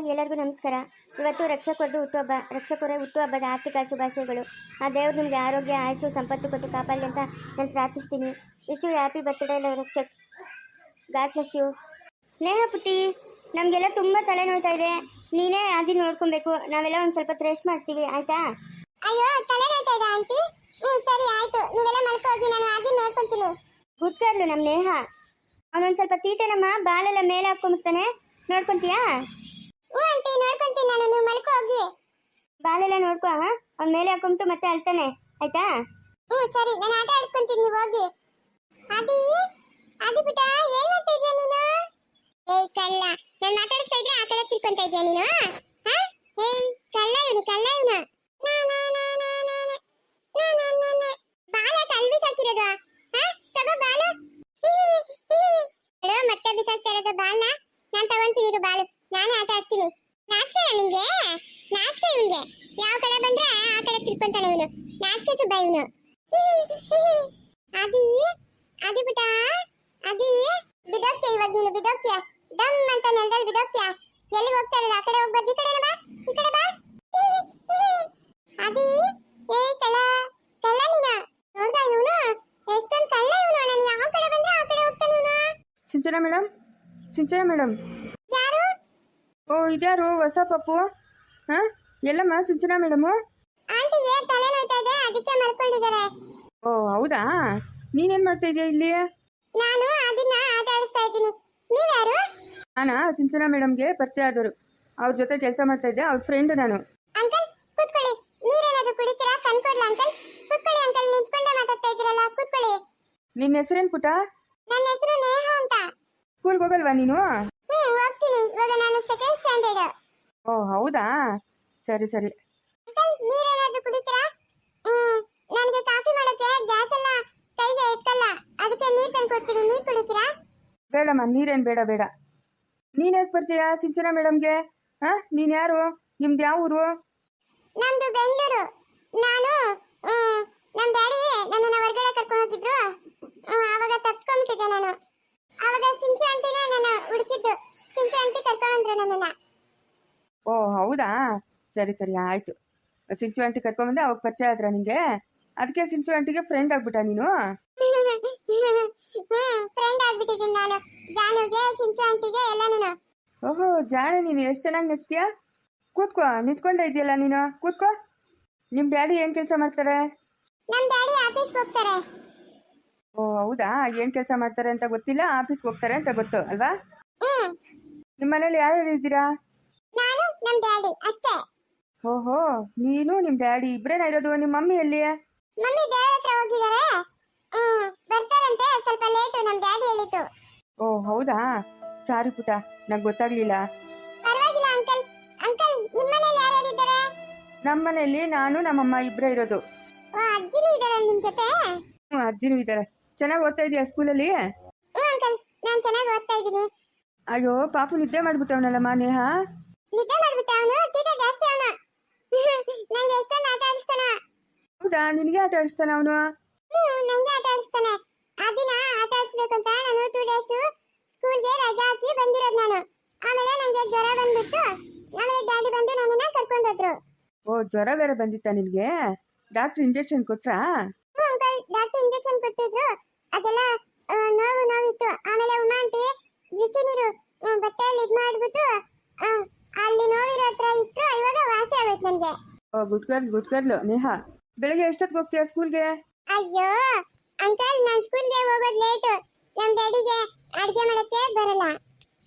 ಎಲ್ಲರಿಗೂ ನಮಸ್ಕಾರ. ಇವತ್ತು ರಕ್ಷಕರದು ಹುಟ್ಟುಹಬ್ಬ. ರಕ್ಷಕರೇ ಹುಟ್ಟುಹಬ್ಬದ ಆರ್ಥಿಕ ಶುಭಾಶಯಗಳು. ಆ ದೇವ್ರು ನಿಮಗೆ ಆರೋಗ್ಯ ಆಯುಷು ಸಂಪತ್ತು ಕೊಟ್ಟು ಕಾಪಾಡಲಿ ಅಂತ ನಾನು ಪ್ರಾರ್ಥಿಸ್ತೀನಿ. Wish you happy birthday Rakshak. God bless you. Neha ಪುಟ್ಟಿ, ನಮಗೆಲ್ಲ ತುಂಬ ತಲೆ ನೋಯ್ತಾ ಇದೆ. ನೀನೇ ಆದಿ ನೋಡ್ಕೊಬೇಕು. ನಾವೆಲ್ಲ ಒಂದು ಸ್ವಲ್ಪ ರೆಸ್ಟ್ ಮಾಡ್ತೀವಿ, ಆಯ್ತಾ? ಅಯ್ಯೋ, ತಲೆ ನೋಯ್ತಾ ಇದೆ ಆಂಟಿ. ಸರಿ ಆಯ್ತು, ನೀವೆಲ್ಲ ಮಲ್ಕೋಗಿ, ನಾನು ಆದಿ ನೋಡ್ಕೊಂತೀನಿ. ಗುಡ್ಕರ್ಲು ನಮ್ಮ ನೇಹ. ಅವನೊಂದು ಸ್ವಲ್ಪ ತೀಟನಮ್ಮ, ಬಾಲೆಲ್ಲ ಮೇಲೆ ಹಾಕೊಂಡ್ಬಿಡ್ತಾನೆ. ನೋಡ್ಕೊಂತೀಯಾ? ಆಂಟಿ ನೋಡ್ಕೊಂತೀನಿ ನಾನು, ನೀವು ಮಲ್ಕೋ ಹೋಗಿ. ಬಾಲೆಲ್ಲ ನೋಡ್ಕೊ. ಅವ್ನ ಮೇಲೆ ಹಾಕೊಂಬಿಟ್ಟು ಮತ್ತೆ ಅಳ್ತಾನೆ, ಆಯ್ತಾ? ಸರಿ, ನಾನು ಆಟ ಆಡ್ಸ್ಕೊಂತೀನಿ, ನೀವು ಹೋಗಿ. ಆದಿ ಆದಿ ಪುಟ್ಟ, ಏನ್ ಮಾಡ್ತಾ ಇದೀಯ ನೀನು? ಏಯ್ ಕಳ್ಳ, ನಾನು ಮಾತಾಡಿಸ್ತಾ ಇದ್ರೆ ಆ ಕಡೆ ತಿಳ್ಕೊಂತಾ ಇದೀಯ ನೀನು? ಏಯ್ ಕಳ್ಳ ಇವನು, ಕಳ್ಳ ಇವನು. ಬಾಲ ಕಲ್ ಬಿಸಾಕಿರೋದು. ತಗೋ ಬಾಲು. ಮತ್ತೆ ಬಿಸಾಕ್ತಾ ಇರೋದು ಬಾಲ್ನ. ನಾನು ತಗೊಂತೀನಿ ಇದು ಬಾಲು, ನಾನು ಆಟ ಆಡ್ತೀನಿ. ನಾಚಿಕೆ ನಿಂಗೆ? ನಾಚಿಕೆ ಇವನ್ಗೆ. ಯಾವ ಕಡೆ ಬಂದ್ರೆ ಆ ಕಡೆ ತಿಳ್ಕೊಂತಾನೆ ಇವನು. ನಾಚಿಕೆ ಸುಬ್ಬ ಇವನು. ಆದಿ ಆದಿ ಪುಟ್ಟ, ಆದಿ ಬಿದೋಗ್ತೀಯ ಇವಾಗ ನೀನು, ಬಿದೋಗ್ತೀಯ. ದಮ್ ಅಂತ ನೆಲದಲ್ಲಿ ಬಿದೋಗ್ತೀಯ. ಎಲ್ಲಿ ಹೋಗ್ತಾ ಇರೋದು? ಆ ಕಡೆ ಹೋಗ್ಬಾರ್ದು, ಈ ಕಡೆ ಬಾ, ಈ ಕಡೆ ಬಾ. ಆದಿ, ಏ ಕಳ್ಳ, ಕಳ್ಳ ನೀನು. ನೋಡ್ದಾ ಇವನು ಎಷ್ಟೊಂದು ಕಳ್ಳ ಇವನು. ನಾನು ಯಾವ ಕಡೆ ಬಂದ್ರೆ ಆ ಕಡೆ ಹೋಗ್ತಾನೆ ಇವನು. Sinchana madam, Sinchana madam. ಯಾರು? ಓ, ಇದ್ಯಾರು ಹೊಸ ಪಪ್ಪು? ಹಾಂ, ಎಲ್ಲಮ್ಮ ಸಿಂಚನಾ ಮೇಡಮು? ಆಂಟಿಗೆ ತಲೆ ನೋಯ್ತಾ ಇದೆ, ಅದಕ್ಕೆ ಮಲ್ಕೊಂಡಿದ್ದಾರೆ. ಓ ಹೌದಾ, ನೀನೇನು ಮಾಡ್ತಾ ಇದೀಯ ಇಲ್ಲಿ? ನಾನು ಅದನ್ನ ಆಟ ಆಡಿಸ್ತಾ ಇದ್ದೀನಿ. ನೀವ್ಯಾರು? ನಾನಾ ಸಿಂಚನಾ ಮೇಡಮ್ಗೆ ಪರಿಚಯ ಆದವರು. ಅವ್ರ ಜೊತೆ ಕೆಲಸ ಮಾಡ್ತಾ ಇದ್ದೆ, ಅವ್ರ ಫ್ರೆಂಡ್ ನಾನು. ಅಂಕಲ್ ಕೂತ್ಕೊಳ್ಳಿ. ನೀರೇನಾದ್ರು ಕುಡಿತೀರಾ? ತಂದ್ಕೊಡ್ಲಾ ಅಂಕಲ್? ಕೂತ್ಕೊಳ್ಳಿ ಅಂಕಲ್, ನಿಂತ್ಕೊಂಡೆ ಮಾತಾಡ್ತಾ ಇದ್ದೀರಲ್ಲ, ಕೂತ್ಕೊಳ್ಳಿ. ನಿನ್ನ ಹೆಸರೇನು ಪುಟ? ನನ್ನ ಹೆಸರು ನೇಹ ಅಂತ. ಸ್ಕೂಲ್ಗೆ ಹೋಗಲ್ವಾ ನೀನು? ಹೋಗ್ತೀನಿ, ಇವಾಗ ನಾನು ಸೆಕೆಂಡ್ ಸ್ಟ್ಯಾಂಡರ್ಡ್. ಓ ಹೌದಾ, ಸರಿ ಸರಿ. ಅಂಕಲ್ ನೀರೇನಾದ್ರು ಕುಡಿತೀರಾ? ನನಗೆ ಕಾಫಿ ಮಾಡೋಕೆ ಗ್ಯಾಸ್ ಎಲ್ಲ ಕೈಗೆ ಎಕ್ಕಲ್ಲ, ಅದಕ್ಕೆ ನೀರು ತಂದು ಕೊಡ್ತೀನಿ. ನೀರು ಕುಡಿತೀರಾ? ಬೇಡಮ್ಮ, ನೀರೇನು ಬೇಡ ಬೇಡ. ನೀನು ಹೇಗೆ ಪರಿಚಯ ಸಿಂಚನಾ ಮೇಡಮ್ಗೆ? ಹಾಂ, ನೀನು ಯಾರು? ನಿಮ್ದು ಯಾವ ಊರು? ನಮ್ದು ಬೆಂಗಳೂರು. ನಾನು ನಮ್ಮ ಡ್ಯಾಡಿ ನನ್ನನ್ನು ಹೊರಗಡೆ ಕರ್ಕೊಂಡು ಹೋಗಿದ್ರು. ಆವಾಗ ತಪ್ಸ್ಕೊಂಡ್ಬಿಟ್ಟಿದ್ದೆ ನಾನು. ಆವಾಗ ಸಿಂಚು ಆಂಟಿನೇ ನನ್ನ ಹುಡುಕಿದ್ದು. ಸಿಂಚು ಆಂಟಿ ಕರ್ಕೊಂಡ್ಬಂದ್ರು ನನ್ನನ್ನ. ಓ ಹೌದಾ, ಸರಿ ಸರಿ ಆಯಿತು. ಸಿಂಚು ಆಂಟಿ ಕರ್ಕೊಂಬಂದೆ, ಅವಾಗ ಪರಿಚಯ ಆದ್ರ ನಿಂಗೆ? ಅದಕ್ಕೆ ಸಿಂಚು ಆಂಟಿಗೆ ಫ್ರೆಂಡ್ ಆಗ್ಬಿಟ್ಟ ನೀನು? ಫ್ರೆಂಡ್ ಆಗ್ಬಿಟ್ಟಿದ್ದೀನಿ ನಾನು ಜಾನುಗೆ, ಸಿಂಚು ಆಂಟಿಗೆ ಎಲ್ಲಾನು. ಓಹೋ ಜಾಣ, ನೀನು ಎಷ್ಟು ಚೆನ್ನಾಗಿ ನಿಂತ್ತೀಯ. ಕೂತ್ಕೋ, ನಿಂತ್ಕೊಂಡೇ ಇದೆಯಲ್ಲ ನೀನು, ಕೂತ್ಕೋ. ನಿಮ್ಮ ಡ್ಯಾಡಿ ಏನು ಕೆಲಸ ಮಾಡ್ತಾರೆ? ನಮ್ಮ ಡ್ಯಾಡಿ ಆಫೀಸ್ಗೆ ಹೋಗ್ತಾರೆ. ಓ ಹೌದಾ, ಏನು ಕೆಲಸ ಮಾಡ್ತಾರೆ ಅಂತ ಗೊತ್ತಿಲ್ಲ, ಆಫೀಸ್ಗೆ ಹೋಗ್ತಾರೆ ಅಂತ ಗೊತ್ತು ಅಲ್ವಾ? ನಿಮ್ಮ ಮನೇಲಿ ಯಾರ್ಯಾರು ಇದ್ದೀರಾ? ನಾನು ನಮ್ಮ ಡ್ಯಾಡಿ ಅಷ್ಟೇ. ಓಹೋ, ನೀನು ನಿಮ್ಮ ಡ್ಯಾಡಿ ಇಬ್ಬರೇನ ಇರೋದು? ನಿಮ್ಮ ಮಮ್ಮಿ ಎಲ್ಲಿ? ಮಮ್ಮಿ ದೇವ್ರ ಹತ್ರ ಹೋಗಿದ್ದಾರೆ. ಬರ್ತಾರಂತೆ, ಸ್ವಲ್ಪ ಲೇಟು, ನಮ್ಮ ಡ್ಯಾಡಿ ಹೇಳಿತು. ಓ ಹೌದಾ, ಸಾರಿ ಪುಟ, ನಂಗೆ ಗೊತ್ತಾಗ್ಲಿಲ್ಲ. ಪರವಾಗಿಲ್ಲ ಅಂಕಲ್. ಅಂಕಲ್ ನಿಮ್ಮ ಮನೇಲಿ ಯಾರ್ಯಾರು ಇದ್ದಾರೆ? ನಮ್ಮ ಮನೆಯಲ್ಲಿ ನಾನು ನಮ್ಮಮ್ಮ ಇಬ್ಬರೇ ಇರೋದು. ಅಜ್ಜಿನೂ ಇದ್ದಾರೆ ನಿಮ್ ಜೊತೆ? ಅಜ್ಜಿನೂ ಇದ್ದಾರೆ. ಚೆನ್ನಾಗಿ ಓದ್ತಾ ಇದೆಯಾ ಸ್ಕೂಲಲ್ಲಿ? ಅಂಕಲ್, ನಾನು ಚೆನ್ನಾಗಿ ಓದ್ತಾ ಇದ್ದೀನಿ. ಅಯ್ಯೋ ಪಾಪು ನಿದ್ದೆ ಮಾಡ್ಬಿಟ್ಟವನಲ್ಲಮ್ಮ ನೇಹ. ನಿದ್ದೆ ಮಾಡ್ಬಿಟ್ಟ ಅವನು, ತೀಟ ಜಾಸ್ತಿ ಅವನು. ನಂಗೆ ಎಷ್ಟೊಂದು ಆಟ ಆಡಿಸ್ತಾನ. ಹೌದಾ, ನಿನಗೆ ಆಟ ಆಡಿಸ್ತಾನ ಅವನು? ನಂಗೆ ಆಟ ಆಡಿಸ್ತಾನೆ. ಆ ದಿನ ಆಟ ಆಡಿಸ್ಬೇಕಂತ ನಾನು 2 ಡೇಸ್ ಸ್ಕೂಲ್ಗೆ ರಜಾ ಹಾಕಿ ಬಂದಿರೋದು ನಾನು. ಆಮೇಲೆ ನಂಗೆ ಜ್ವರ ಬಂದ್ಬಿಟ್ಟು ಆಮೇಲೆ ಡ್ಯಾಡಿ ಬಂದು ನನ್ನನ್ನ ಕರ್ಕೊಂಡು ಹೋದ್ರು. ಓ ಜ್ವರ ಬೇರೆ ಬಂದಿತ್ತಾ ನಿನಗೆ? ಡಾಕ್ಟರ್ ಇಂಜೆಕ್ಷನ್ ಕೊಟ್ರಾ? ಅಂಕಲ್, ಡಾಕ್ಟರ್ ಇಂಜೆಕ್ಷನ್ ಕೊಟ್ಟಿದ್ರು. ಅದೆಲ್ಲ ನೋವಿತ್ತು. ಆಮೇಲೆ ಉಮಾ ಆಂಟಿ ಬಿಸಿ ನೀರು ಬಟ್ಟೆಯಲ್ಲಿ ಇದು ಮಾಡಿಬಿಟ್ಟು ಅಲ್ಲಿ ನೋವಿರೋ ಹತ್ರ ಇಟ್ಟು ಇವಾಗ ವಾಸಿ ಆಗೋಯ್ತು ನನಗೆ. ಓ ಗುಡ್ಕರ್ಲು ನೇಹ. ಬೆಳಗ್ಗೆ ಎಷ್ಟೊತ್ತಿಗೆ ಹೋಗ್ತೀಯಾ ಸ್ಕೂಲ್ಗೆ? ಅಯ್ಯೋ ಅಂಕಲ್, ನಾನು ಸ್ಕೂಲ್ಗೆ ಹೋಗೋದು ಲೇಟು. ನಮ್ಮ ಡ್ಯಾಡಿಗೆ ಅಡುಗೆ ಮಾಡೋಕ್ಕೆ ಬರಲ್ಲ.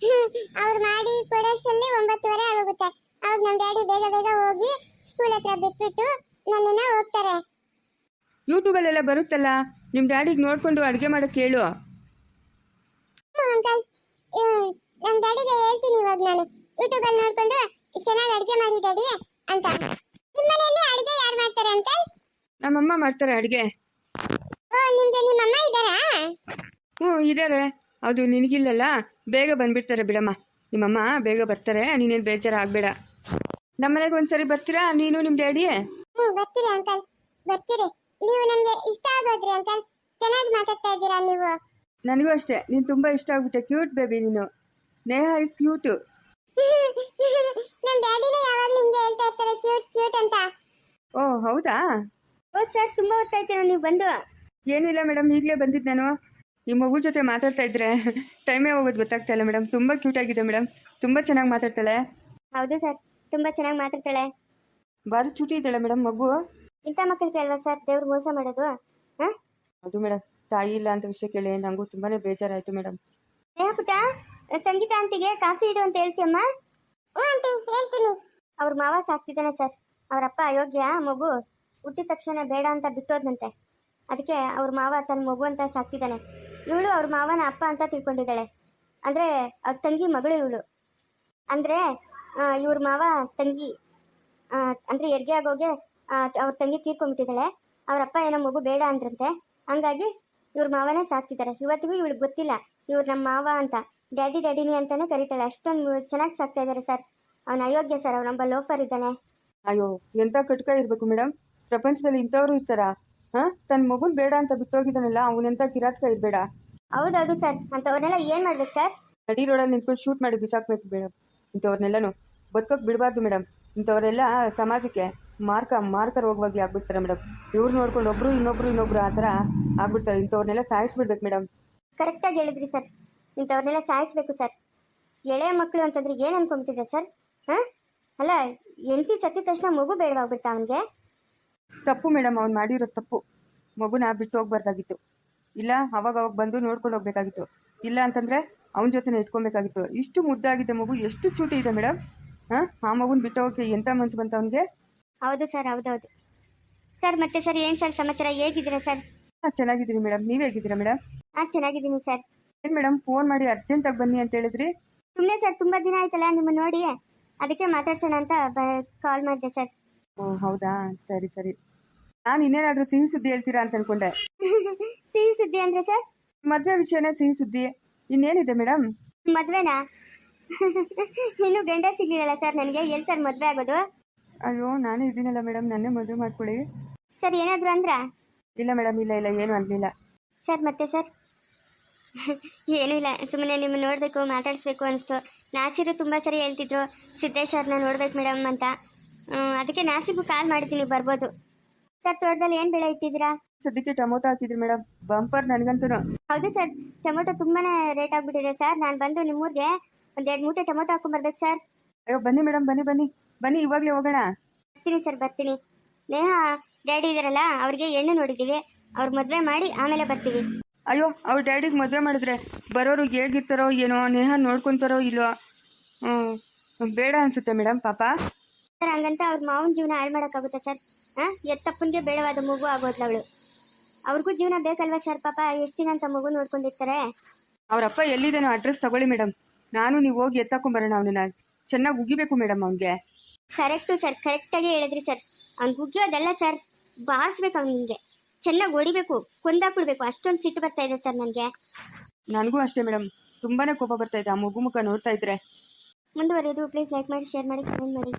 ಅವ್ರು ಮಾಡಿ ಕೊಡೋಷ್ಟರಲ್ಲಿ 9:30 ಆಗೋಗುತ್ತೆ. ಅವಾಗ ನಮ್ಮ ಡ್ಯಾಡಿ ಬೇಗ ಬೇಗ ಹೋಗಿ ಸ್ಕೂಲ್ ಹತ್ರ ಬಿಟ್ಬಿಟ್ಟು ನನ್ನನ್ನ ಹೋಗ್ತಾರೆ. ಯೂಟ್ಯೂಬಲ್ಲೆಲ್ಲ ಬರುತ್ತಲ್ಲ, ನಿಮ್ಮ ಡ್ಯಾಡಿಗೆ ನೋಡ್ಕೊಂಡು ಅಡುಗೆ ಮಾಡೋಕ್ಕೆ ಹೇಳು. ಅಂಕಲ್, ನಮ್ಮ ಡ್ಯಾಡಿಗೆ ಹೇಳ್ತೀನಿ ಇವಾಗ ನಾನು. ಯೂಟ್ಯೂಬಲ್ಲಿ ನೋಡ್ಕೊಂಡು ಚೆನ್ನಾಗಿ ಅಡುಗೆ ಮಾಡಿ ಡ್ಯಾಡಿ ಅಂತ. ನಿಮ್ಮ ಮನೆಯಲ್ಲಿ ಅಡುಗೆ ಯಾರು ಮಾಡ್ತಾರೆ ಅಂಕಲ್? ನಮ್ಮಮ್ಮ ಮಾಡ್ತಾರೆ ಅಡುಗೆ. ಓ, ನಿಮಗೆ ನಿಮ್ಮಮ್ಮ ಇದ್ದಾರಾ? ಇದ್ದಾರೆ. ಅದು ನಿನಗಿಲ್ಲಲ್ಲ, ಬೇಗ ಬಂದ್ಬಿಡ್ತಾರೆ ಬಿಡಮ್ಮ. ನಿಮ್ಮಮ್ಮ ಬೇಗ ಬರ್ತಾರೆ, ನೀನೇನು ಬೇಜಾರು ಆಗಬೇಡ. ನಮ್ಮ ಮನೆಗೆ ಒಂದ್ಸರಿ ಬರ್ತೀರಾ ನೀನು ನಿಮ್ಮ ಡ್ಯಾಡಿ? ಬರ್ತೀರಿ ಅಂಕಲ್, ಬರ್ತೀರಿ. ನೀವು ನನಗೆ ಇಷ್ಟ ಆಗೋದ್ರಿ ಅಂಕಲ್. ಚೆನ್ನಾಗಿ ಮಾತಾಡ್ತಾ ಇದ್ದೀರಾ ನೀವು. ನನಗೂ ಅಷ್ಟೇ, ನೀನು ತುಂಬ ಇಷ್ಟ ಆಗ್ಬಿಟ್ಟೆ. ಕ್ಯೂಟ್ ಬೇಬಿ ನೀನು. Neha is cute. ಓ ಹೌದಾ? ಹೌದು ಸರ್, ತುಂಬ ಹೊತ್ತಾಯ್ತೇನೋ ನೀವು ಬಂದು. ಏನಿಲ್ಲ ಮೇಡಮ್, ಈಗಲೇ ಬಂದಿದ್ದು ನಾನು. ಈ ಮಗು ಜೊತೆ ಮಾತಾಡ್ತಾ ಇದ್ರೆ ಟೈಮೇ ಹೋಗೋದು ಗೊತ್ತಾಗ್ತಾ ಇಲ್ಲ ಮೇಡಮ್. ತುಂಬ ಕ್ಯೂಟ್ ಆಗಿದೆ ಮೇಡಮ್, ತುಂಬ ಚೆನ್ನಾಗಿ ಮಾತಾಡ್ತಾಳೆ. ಹೌದು ಸರ್, ತುಂಬ ಚೆನ್ನಾಗಿ ಮಾತಾಡ್ತಾಳೆ. ಭಾರಿ ಚೂಟಿ ಇದ್ದಾಳೆ ಮೇಡಮ್ ಮಗು. ಇಂಥ ಮಕ್ಕಳಿಗೆ ಅಲ್ವಾ ಸರ್ ದೇವ್ರು ಮೋಸ ಮಾಡೋದು? ಹಾಂ, ಅದು ಮೇಡಮ್, ತಾಯಿ ಇಲ್ಲ ಅಂತ ವಿಷಯ ಕೇಳಿ ನನಗೂ ತುಂಬಾ ಬೇಜಾರಾಯಿತು ಮೇಡಮ್. ಪುಟ್ಟ, ಸಂಗೀತ ಆಂಟಿಗೆ ಕಾಫಿ ಇಡು ಅಂತ ಹೇಳ್ತೀಯಮ್ಮ. ಹ್ಞೂ ಆಂಟಿ ಹೇಳ್ತೀನಿ. ಅವ್ರ ಮಾವ ಸಾಕ್ತಿದ್ದಾನೆ ಸರ್. ಅವರಪ್ಪ ಅಯೋಗ್ಯ, ಮಗು ಹುಟ್ಟಿದ ತಕ್ಷಣ ಬೇಡ ಅಂತ ಬಿಟ್ಟೋದ್ನಂತೆ. ಅದಕ್ಕೆ ಅವ್ರ ಮಾವ ತನ್ನ ಮಗು ಅಂತ ಸಾಕ್ತಿದ್ದಾನೆ. ಇವಳು ಅವ್ರ ಮಾವನ ಅಪ್ಪ ಅಂತ ತಿಳ್ಕೊಂಡಿದ್ದಾಳೆ. ಅಂದರೆ ಅವ್ರ ತಂಗಿ ಮಗಳು ಇವಳು. ಅಂದರೆ ಇವ್ರ ಮಾವ ತಂಗಿ ಅಂದರೆ ಹೆರಿಗೆ ಆಗೋಗೆ ಅವ್ರ ತಂಗಿ ತೀರ್ಕೊಂಡ್ಬಿಟ್ಟಿದ್ದಾಳೆ. ಅವರಪ್ಪ ಏನೋ ಮಗು ಬೇಡ ಅಂದ್ರಂತೆ. ಹಂಗಾಗಿ ಇವ್ರ ಮಾವನೇ ಸಾಕ್ತಿದ್ದಾರೆ. ಇವತ್ತಿಗೂ ಇವಳಿಗೆ ಗೊತ್ತಿಲ್ಲ ಇವ್ರು ನಮ್ಮ ಮಾವ ಅಂತ. ಡ್ಯಾಡಿ ಡ್ಯಾಡಿನಿ ಅಂತಾನೆ ಕರೀತಾಳೆ. ಅಷ್ಟೊಂದು ಚೆನ್ನಾಗಿ ಸಾಕ್ತಾ ಇದ್ದಾರೆ ಸರ್. ಅವನ ಅಯೋಗ್ಯ ಸರ್, ಅವನೊಬ್ಬ ಲೋಫರ್ ಇದ್ದಾನೆ. ಅಯ್ಯೋ, ಎಂಥ ಕಟ್ಕ ಇರಬೇಕು ಮೇಡಮ್. ಪ್ರಪಂಚದಲ್ಲಿ ಇಂಥವ್ರು ಇರ್ತಾರಾ? ಹಾಂ, ತನ್ನ ಮಗುನ ಬೇಡ ಅಂತ ಬಿಟ್ಟೋಗಿದ್ದಾನಲ್ಲ, ಅವನೆಂಥ ಕಿರಾತಕ ಇರಬೇಡ. ಹೌದೌದು ಸರ್, ಅಂಥವ್ರನ್ನೆಲ್ಲ ಏನು ಮಾಡ್ಬೇಕು ಸರ್? ನಡಿ ರೋಡಲ್ಲಿ ನಿಂತ್ಕೊಂಡು ಶೂಟ್ ಮಾಡಿ ಬಿಸಾಕ್ಬೇಕು ಮೇಡಮ್. ಇಂಥವ್ರನ್ನೆಲ್ಲನೂ ಬದುಕೋಕೆ ಬಿಡಬಾರ್ದು ಮೇಡಮ್. ಇಂಥವರೆಲ್ಲ ಸಮಾಜಕ್ಕೆ ಮಾರ್ಕರ್ ಹೋಗುವಾಗಿ ಆಗ್ಬಿಡ್ತಾರೆ ಮೇಡಮ್. ಇವ್ರು ನೋಡ್ಕೊಂಡು ಒಬ್ಬರು ಇನ್ನೊಬ್ರು ಆ ಥರ ಆಗ್ಬಿಡ್ತಾರೆ. ಇಂಥವ್ರನ್ನೆಲ್ಲ ಸಾಯಿಸ್ಬಿಡ್ಬೇಕು ಮೇಡಮ್. ಕರೆಕ್ಟಾಗಿ ಹೇಳಿದ್ರಿ ಸರ್, ಇಂಥವ್ರನ್ನೆಲ್ಲ ಸಾಯಿಸ್ಬೇಕು ಸರ್. ಎಳೆಯ ಮಕ್ಕಳು ಅಂತಂದ್ರೆ ಏನು ಅನ್ಕೊಂಬಿಟ್ಟಿದೆ ಸರ್? ಹಾಂ, ಅಲ್ಲ, ಎಂಟಿ ಸತ್ತಿದ ತಕ್ಷಣ ಮಗು ಬೇಡವಾಗ್ಬಿಡ್ತಾ ಅವನಿಗೆ? ತಪ್ಪು ಮೇಡಮ್, ಅವ್ನು ಮಾಡಿರೋ ತಪ್ಪು. ಮಗುನ ಬಿಟ್ಟು ಹೋಗ್ಬಾರ್ದಾಗಿತ್ತು. ಇಲ್ಲ ಅವಾಗ ಬಂದು ನೋಡ್ಕೊಂಡು ಹೋಗ್ಬೇಕಾಗಿತ್ತು. ಇಲ್ಲ ಅಂತಂದರೆ ಅವನ ಜೊತೆನೇ ಇಟ್ಕೊಬೇಕಾಗಿತ್ತು. ಇಷ್ಟು ಮುದ್ದಾಗಿದೆ ಮಗು, ಎಷ್ಟು ಚೂಟಿ ಇದೆ ಮೇಡಮ್. ಹಾಂ, ಆ ಮಗುನ ಬಿಟ್ಟು ಹೋಗಿ ಎಂಥ ಮನ್ಸು ಬಂತ ಅವನಿಗೆ? ಹೌದು ಸರ್, ಹೌದೌದು ಸರ್. ಮತ್ತೆ ಸರ್, ಏನು ಸರ್ ಸಮಾಚಾರ? ಹೇಗಿದ್ದೀರಾ ಸರ್? ಹಾಂ, ಚೆನ್ನಾಗಿದ್ದೀನಿ ಮೇಡಮ್. ನೀವು ಹೇಗಿದ್ದೀರಾ ಮೇಡಮ್? ಹಾಂ, ಚೆನ್ನಾಗಿದ್ದೀನಿ ಸರ್. ಏನು ಮೇಡಮ್, ಫೋನ್ ಮಾಡಿ ಅರ್ಜೆಂಟಾಗಿ ಬನ್ನಿ ಅಂತ ಹೇಳಿದ್ರಿ? ಸುಮ್ಮನೆ ಸರ್, ತುಂಬ ದಿನ ಆಯ್ತಲ್ಲ ನಿಮ್ಮನ್ನು ನೋಡಿ, ಅದಕ್ಕೆ ಮಾತಾಡ್ಸೋಣ ಅಂತ ಕಾಲ್ ಮಾಡಿದೆ ಸರ್. ಓ ಹೌದಾ, ಸರಿ ಸರಿ. ನಾನು ಇನ್ನೇನಾದರೂ ಸಿಹಿ ಸುದ್ದಿ ಹೇಳ್ತೀರಾ ಅಂತ ಅನ್ಕೊಂಡೆ. ಸಿಹಿ ಸುದ್ದಿ ಅಂದರೆ ಸರ್? ಮದುವೆ ವಿಷಯನೇ ಸಿಹಿ ಸುದ್ದಿ. ಇನ್ನೇನಿದೆ ಮೇಡಮ್? ಮದುವೆನಾ? ಇನ್ನೂ ಗಂಡ ಸಿಗಲಿಲ್ಲ ಸರ್ ನನಗೆ. ಎಲ್ಲಿ ಸರ್ ಮದುವೆ ಆಗೋದು? ಅಯ್ಯೋ, ನಾನೇ ಇದ್ದೀನಲ್ಲ ಮೇಡಮ್, ನನ್ನೇ ಮದುವೆ ಮಾಡ್ಕೊಳ್ಳಿ. ಸರ್, ಏನಾದರೂ ಅಂದ್ರಾ? ಇಲ್ಲ ಮೇಡಮ್, ಇಲ್ಲ ಏನು ಅನ್ನಲಿಲ್ಲ. ಸರ್, ಮತ್ತೆ ಸರ್? ಏನೂ ಇಲ್ಲ, ಸುಮ್ಮನೆ ನಿಮ್ಮ ನೋಡಬೇಕು, ಮಾತಾಡಿಸ್ಬೇಕು ಅನಿಸ್ತು. ನಾಸಿರು ತುಂಬ ಸರಿ ಹೇಳ್ತಿದ್ರು ಸಿದ್ದೇಶ್ ಅವ್ರನ್ನ ನೋಡ್ಬೇಕು ಮೇಡಮ್ ಅಂತ. ಅದಕ್ಕೆ ನಾಸಿಗೂ ಕಾಲ್ ಮಾಡಿದ್ದೀನಿ, ಬರ್ಬೋದು. ಸರ್, ತೋಟದಲ್ಲಿ ಏನು ಬೆಳೆ ಇಟ್ಟಿದ್ದೀರಾ? ಸದ್ಯಕ್ಕೆ ಟೊಮೊಟೊ ಹಾಕಿದ್ರಿ ಮೇಡಮ್, ಬಂಪರ್ ನನಗಂತೂ. ಹೌದು ಸರ್, ಟೊಮೊಟೊ ತುಂಬಾ ರೇಟ್ ಆಗಿಬಿಟ್ಟಿದೆ ಸರ್. ನಾನು ಬಂದು ನಿಮ್ಮೂರಿಗೆ ಒಂದು 2 ಮೂಟೆ ಟೊಮೊಟೊ ಹಾಕೊಂಬರ್ಬೇಕು ಸರ್. ಅಯ್ಯೋ ಬನ್ನಿ ಮೇಡಮ್, ಬನ್ನಿ ಇವಾಗಲೇ ಹೋಗೋಣ. ಬರ್ತೀನಿ ಸರ್, ಬರ್ತೀನಿ. ನೇಹ ಡ್ಯಾಡಿ ಇದ್ದಾರಲ್ಲ, ಅವ್ರಿಗೆ ಹೆಣ್ಣು ನೋಡಿದ್ದೀವಿ. ಅವ್ರ ಮದುವೆ ಮಾಡಿ ಆಮೇಲೆ ಬರ್ತೀವಿ. ಅಯ್ಯೋ, ಅವ್ರ ಡ್ಯಾಡಿಗೆ ಮದುವೆ ಮಾಡಿದ್ರೆ ಬರೋರು ಹೇಗಿರ್ತಾರೋ ಏನೋ, ನೇಹ ನೋಡ್ಕೊತಾರೋ ಇಲ್ವೋ, ಬೇಡ ಅನಿಸುತ್ತೆ ಮೇಡಮ್ ಪಾಪ. ಸರ್, ಹಂಗಂತ ಅವ್ರ ಮಾವನ ಜೀವನ ಹಾಳು ಮಾಡೋಕ್ಕಾಗುತ್ತೆ ಸರ್? ಹಾಂ, ಎತ್ತಪ್ಪನಿಗೆ ಬೇಡವಾದ ಮಗು ಆಗೋದ್ಲವಳು. ಅವ್ರಿಗೂ ಜೀವನ ಬೇಕಲ್ವ ಸರ್? ಪಾಪ ಎಷ್ಟು ದಿನ ಅಂತ ಮಗು ನೋಡ್ಕೊಂಡಿರ್ತಾರೆ. ಅವರಪ್ಪ ಎಲ್ಲಿದ್ದೇನೋ ಅಡ್ರೆಸ್ ತಗೊಳ್ಳಿ ಮೇಡಮ್. ನಾನು ನೀವು ಹೋಗಿ ಎತ್ತಾಕೊಂಬರೋಣ. ಅವನನ್ನ ಚೆನ್ನಾಗಿ ಉಗಿಬೇಕು ಮೇಡಮ್ ಅವನಿಗೆ. ಕರೆಕ್ಟು ಸರ್, ಕರೆಕ್ಟಾಗಿ ಹೇಳಿದ್ರಿ ಸರ್. ಅವ್ನಿಗೆ ಉಗಿಯೋದಲ್ಲ ಸರ್, ಬಾರಿಸ್ಬೇಕು ಅವ್ನಿಗೆ. ಚೆನ್ನಾಗಿ ಹೊಡಿಬೇಕು, ಕೊಂದಾಕ್ಬಿಡ್ಬೇಕು. ಅಷ್ಟೊಂದು ಸಿಟ್ಟು ಬರ್ತಾ ಇದೆ ಸರ್ ನನಗೆ. ನನಗೂ ಅಷ್ಟೇ ಮೇಡಮ್, ತುಂಬಾ ಕೋಪ ಬರ್ತಾ ಇದೆ ಆ ಮಗು ಮುಖ ನೋಡ್ತಾ ಇದ್ರೆ. ಮುಂದುವರೆಯೋದು ಪ್ಲೀಸ್ ಲೈಕ್ ಮಾಡಿ, ಶೇರ್ ಮಾಡಿ, ಕಮೆಂಟ್ ಮಾಡಿ.